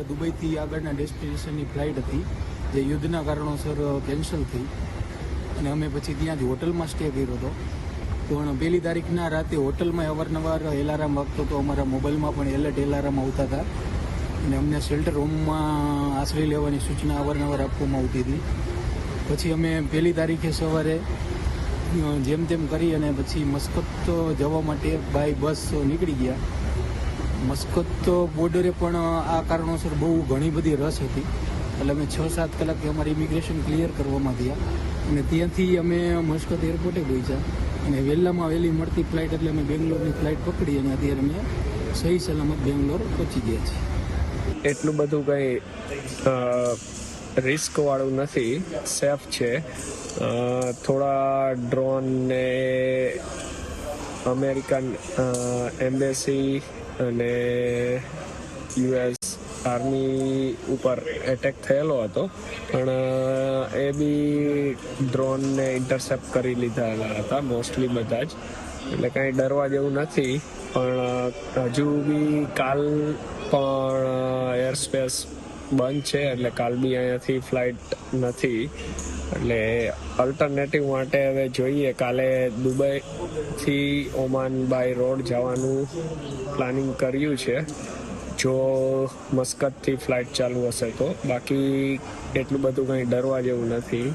દુબઈથી આગળના ડેસ્ટિનેશનની ફ્લાઇટ હતી જે યુદ્ધના કારણોસર કેન્સલ થઈ અને અમે પછી ત્યાં જ હોટલમાં સ્ટે કર્યો હતો. પણ 1 તારીખના રાતે હોટલમાં અવારનવાર એલાર્મ વાગતો હતો. અમારા મોબાઈલમાં પણ એલર્ટ એલાર્મ આવતા હતા અને અમને શેલ્ટર હોમમાં આશ્રય લેવાની સૂચના અવારનવાર આપવામાં આવતી હતી. પછી અમે 1 તારીખે સવારે જેમ તેમ કરી અને પછી મસ્કત જવા માટે બાય બસ નીકળી ગયા. મસ્કત બોર્ડરે પણ આ કારણોસર બહુ ઘણી બધી રસ હતી એટલે અમે 6-7 કલાકે અમારી ઇમિગ્રેશન ક્લિયર કરવામાં થયા અને ત્યાંથી અમે મસ્કત એરપોર્ટે પહોંચ્યા અને વહેલામાં વહેલી મળતી ફ્લાઇટ એટલે અમે બેંગ્લોરની ફ્લાઇટ પકડી અને અત્યારે અમે સહી સલામત બેંગ્લોર પહોંચી ગયા છીએ. એટલું બધું કંઈ રિસ્કવાળું નથી, સેફ છે. થોડા ડ્રોન ને અમેરિકન એમ્બેસી અને યુએસ આર્મી ઉપર એટેક થયેલો હતો પણ એ બી ડ્રોનને ઇન્ટરસેપ્ટ કરી લીધા હતા મોસ્ટલી બધા જ, એટલે કાંઈ ડરવા જેવું નથી. પણ હજુ બી કાલ પણ એરસ્પેસ બંધ છે એટલે કાલ બી અહીંયાથી ફ્લાઇટ નથી. એટલે અલ્ટરનેટિવ માટે હવે જોઈએ, કાલે દુબઈથી ઓમાન બાય રોડ જવાનું પ્લાનિંગ કર્યું છે જો મસ્કતથી ફ્લાઇટ ચાલુ હશે તો. બાકી એટલું બધું કંઈ ડરવા જેવું નથી.